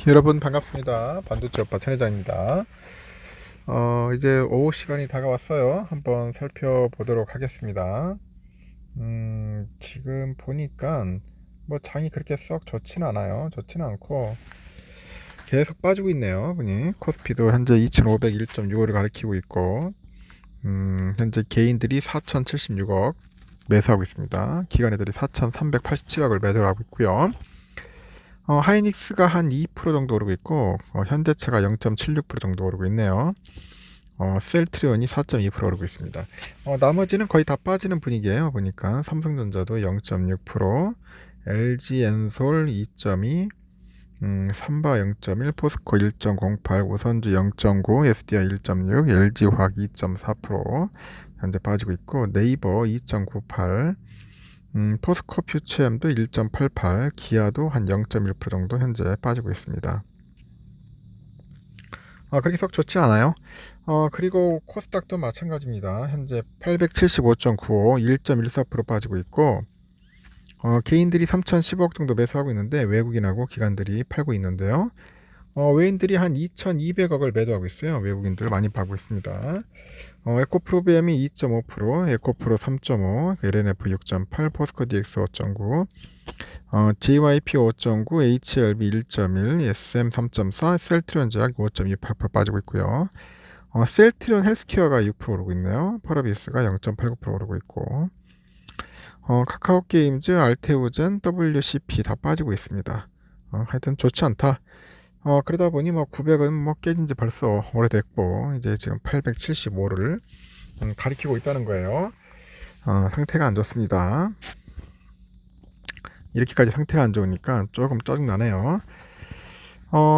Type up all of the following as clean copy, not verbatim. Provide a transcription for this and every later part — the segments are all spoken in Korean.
여러분 반갑습니다. 반도체 오빠 천회장입니다. 이제 오후 시간이 다가왔어요. 한번 살펴보도록 하겠습니다. 지금 보니까 뭐 장이 그렇게 썩 좋지는 않아요. 좋지는 않고 계속 빠지고 있네요. 보니 코스피도 현재 2501.65를 가리키고 있고, 현재 개인들이 4076억 매수하고 있습니다. 기관애들이 4387억을 매도하고 있고요. 하이닉스가 한 2% 정도 오르고 있고, 현대차가 0.76% 정도 오르고 있네요. 셀트리온이 4.2% 오르고 있습니다. 나머지는 거의 다 빠지는 분위기예요. 보니까 삼성전자도 0.6%, LG엔솔 2.2, 삼바 0.1, 포스코 1.08, 우선주 0.9, SDI 1.6, LG화학 2.4% 현재 빠지고 있고, 네이버 2.98, 포스코 퓨처엠도 1.88, 기아도 한 0.1% 정도 현재 빠지고 있습니다. 그렇게 썩 좋지 않아요. 그리고 코스닥도 마찬가지입니다. 현재 875.95, 1.14% 빠지고 있고, 개인들이 3,010억 정도 매수하고 있는데 외국인하고 기관들이 팔고 있는데요. 외인들이 한 2,200억을 매도하고 있어요. 외국인들 많이 파고 있습니다. 에코프로비엠이 2.5%, 에코프로 3.5, LNF 6.8, 포스코 DX 5.9, JYP 5.9, HLB 1.1, SM 3.4, 셀트리온 제약 5.28% 빠지고 있고요. 셀트리온 헬스케어가 6% 오르고 있네요. 펄어비스가 0.89% 오르고 있고, 카카오게임즈, 알테오젠, WCP 다 빠지고 있습니다. 하여튼 좋지 않다. 그러다 보니 뭐 900은 뭐 깨진 지 벌써 오래됐고, 이제 지금 875를 가리키고 있다는 거예요. 상태가 안 좋습니다. 이렇게까지 상태가 안 좋으니까 조금 짜증나네요.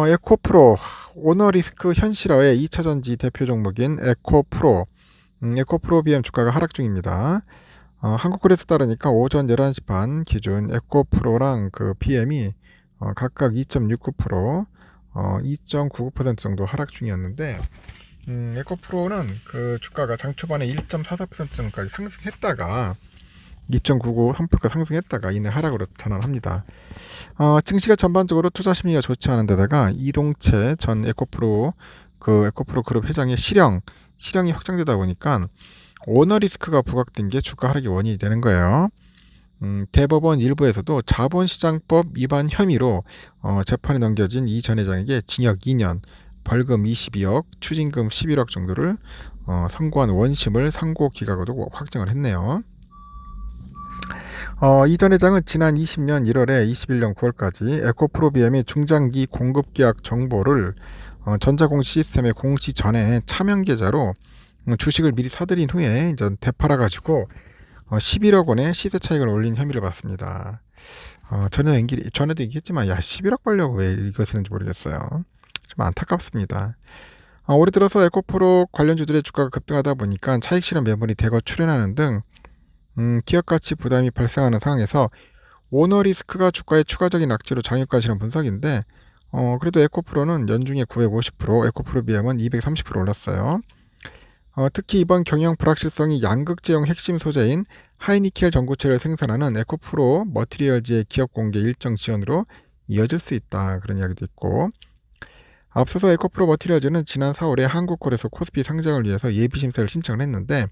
에코프로, 오너리스크 현실화의 2차전지 대표 종목인 에코프로, 에코프로 BM 주가가 하락 중입니다. 한국거래소 따르니까 오전 11시 반 기준 에코프로랑 그 BM이 각각 2.69%, 2.99% 정도 하락 중이었는데, 에코프로는 그 주가가 장 초반에 1.44% 정도까지 상승했다가 2.99, 3% 상승했다가 이내 하락으로 전환합니다. 증시가 전반적으로 투자 심리가 좋지 않은 데다가 이동채 전 에코프로 그 에코프로 그룹 회장의 실형이 확정되다 보니까 오너 리스크가 부각된 게 주가 하락의 원인이 되는 거예요. 대법원 일부에서도 자본시장법 위반 혐의로 재판에 넘겨진 이 전 회장에게 징역 2년, 벌금 22억, 추징금 11억 정도를 선고한 원심을 상고기각으로 확정을 했네요. 이 전 회장은 지난 20년 1월에 21년 9월까지 에코프로비엠의 중장기 공급계약 정보를 전자공시 시스템에 공시 전에 차명 계좌로 주식을 미리 사들인 후에 이제 되팔아가지고 11억 원의 시세 차익을 올린 혐의를 받습니다. 전에도 얘기했지만 11억 벌려고 왜 이거 쓰는지 모르겠어요. 좀 안타깝습니다. 올해 들어서 에코프로 관련주들의 주가가 급등하다 보니까 차익 실현 매물이 대거 출현하는 등 기업 가치 부담이 발생하는 상황에서 오너 리스크가 주가의 추가적인 악재로 작용까지는 분석인데, 그래도 에코프로는 연중에 950%, 에코프로 BM은 230% 올랐어요. 특히 이번 경영 불확실성이 양극재용 핵심 소재인 하이니켈 전구체를 생산하는 에코프로 머티리얼즈의 기업 공개 일정 지연으로 이어질 수 있다, 그런 이야기도 있고, 앞서서 에코프로 머티리얼즈는 지난 4월에 한국거래소 코스피 상장을 위해서 예비심사를 신청을 했는데,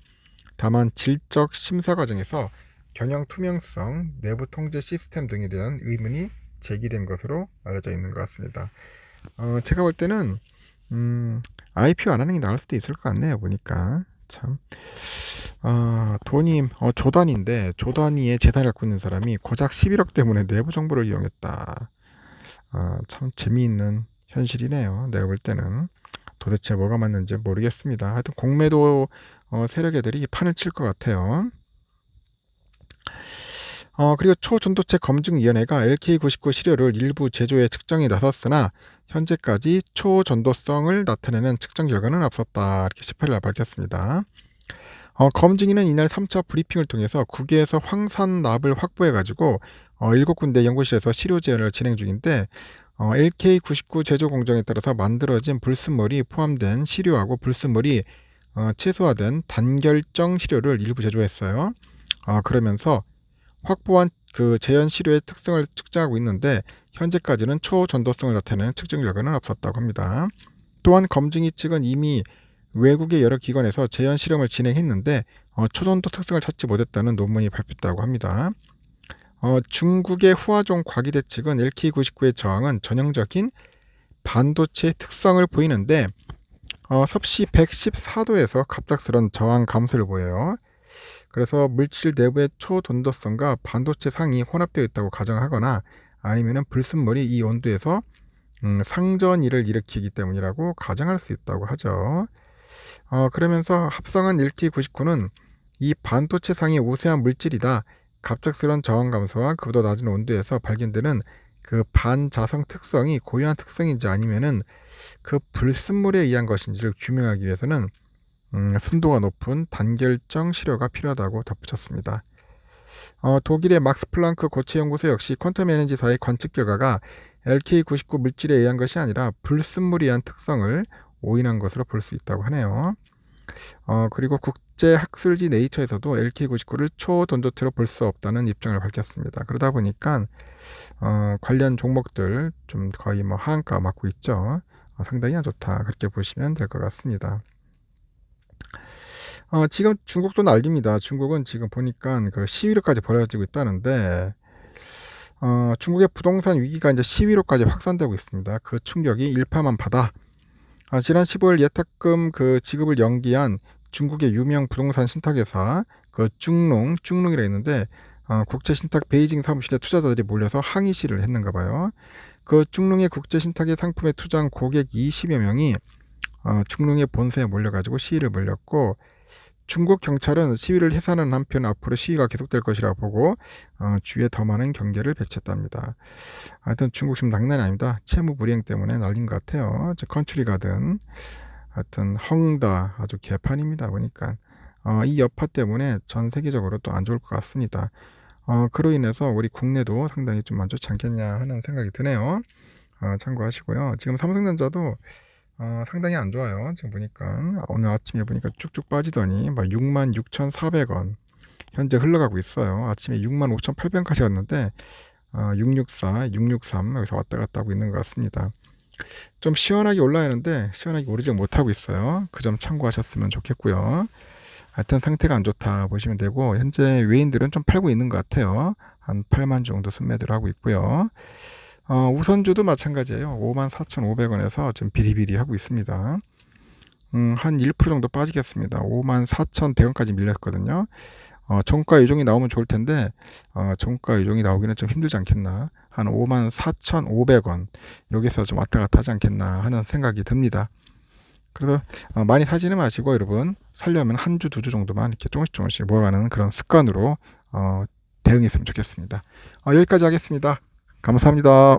다만 질적 심사 과정에서 경영 투명성, 내부 통제 시스템 등에 대한 의문이 제기된 것으로 알려져 있는 것 같습니다. 제가 볼 때는 IPO 안 하는 게 나을 수도 있을 것 같네요. 보니까 참 돈이 조단인데 조단위의 재산을 갖고 있는 사람이 고작 11억 때문에 내부 정보를 이용했다. 참 재미있는 현실이네요. 내가 볼 때는 도대체 뭐가 맞는지 모르겠습니다. 하여튼 공매도 세력애들이 판을 칠 것 같아요. 그리고 초전도체 검증위원회가 LK99 시료를 일부 제조에 측정에 나섰으나 현재까지 초전도성을 나타내는 측정 결과는 없었다, 이렇게 18일 밝혔습니다. 검증위는 이날 3차 브리핑을 통해서 국외에서 황산납을 확보해가지고 7군데 연구실에서 시료 재현을 진행 중인데, LK99 제조 공정에 따라서 만들어진 불순물이 포함된 시료하고 불순물이 최소화된 단결정 시료를 일부 제조했어요. 그러면서 확보한 그 재현 시료의 특성을 측정하고 있는데, 현재까지는 초전도성을 나타내는 측정 결과는 없었다고 합니다. 또한 검증이 측은 이미 외국의 여러 기관에서 재현 실험을 진행했는데 초전도 특성을 찾지 못했다는 논문이 발표했다고 합니다. 중국의 후아종 과기대 측은 LK99의 저항은 전형적인 반도체의 특성을 보이는데 섭씨 114도에서 갑작스런 저항 감소를 보여요. 그래서 물질 내부의 초돈도성과 반도체 상이 혼합되어 있다고 가정하거나 아니면은 불순물이 이 온도에서 상전이를 일으키기 때문이라고 가정할 수 있다고 하죠. 그러면서 합성한 1K99는 이 반도체 상이 우세한 물질이다. 갑작스런 저항 감소와 그보다 낮은 온도에서 발견되는 그 반자성 특성이 고유한 특성인지 아니면은 그 불순물에 의한 것인지를 규명하기 위해서는 순도가 높은 단결정 시료가 필요하다고 덧붙였습니다. 독일의 막스 플랑크 고체 연구소 역시 퀀텀 에너지사의 관측 결과가 LK99 물질에 의한 것이 아니라 불순물에 의한 특성을 오인한 것으로 볼 수 있다고 하네요. 그리고 국제학술지 네이처에서도 LK99를 초돈도체로 볼 수 없다는 입장을 밝혔습니다. 그러다 보니까 관련 종목들 좀 거의 뭐 하한가 맞고 있죠. 상당히 안 좋다 그렇게 보시면 될 것 같습니다. 지금 중국도 난립니다. 중국은 지금 보니까 그 시위로까지 벌어지고 있다는데 중국의 부동산 위기가 이제 시위로까지 확산되고 있습니다. 그 충격이 일파만파다. 지난 15일 예탁금 그 지급을 연기한 중국의 유명 부동산 신탁회사 그 중농이라 했는데 국제 신탁 베이징 사무실에 투자자들이 몰려서 항의 시위를 했는가 봐요. 그 중농의 국제 신탁의 상품에 투자한 고객 20여 명이 중농의 본사에 몰려가지고 시위를 벌였고 중국 경찰은 시위를 해산하는 한편 앞으로 시위가 계속될 것이라 보고 주위에 더 많은 경계를 배치했답니다. 하여튼 중국 지금 장난이 아닙니다. 채무 불이행 때문에 난린 것 같아요. 컨츄리 가든 하여튼 헝다 아주 개판입니다. 보니까 이 여파 때문에 전 세계적으로 또 안 좋을 것 같습니다. 그로 인해서 우리 국내도 상당히 좀 안 좋지 않겠냐 하는 생각이 드네요. 참고하시고요. 지금 삼성전자도 상당히 안 좋아요. 지금 보니까 오늘 아침에 보니까 쭉쭉 빠지더니 막 66,400원 현재 흘러가고 있어요. 아침에 65,800원까지 갔는데 664, 663 여기서 왔다 갔다 하고 있는 것 같습니다. 좀 시원하게 올라야 하는데 시원하게 오르지 못하고 있어요. 그 점 참고하셨으면 좋겠고요. 하여튼 상태가 안 좋다 보시면 되고 현재 외인들은 좀 팔고 있는 것 같아요. 한 8만 정도 순매도를 하고 있고요. 우선주도 마찬가지예요. 54,500원에서 지금 비리비리 하고 있습니다. 한 1% 정도 빠지겠습니다. 54,100원까지 밀렸거든요. 종가 유종이 나오면 좋을 텐데 종가 유종이 나오기는 좀 힘들지 않겠나. 한 54,500원 여기서 좀 왔다 갔다 하지 않겠나 하는 생각이 듭니다. 그래서 많이 사지는 마시고 여러분 살려면 한 주, 두 주 정도만 이렇게 조금씩 모아가는 그런 습관으로 대응했으면 좋겠습니다. 여기까지 하겠습니다. 감사합니다.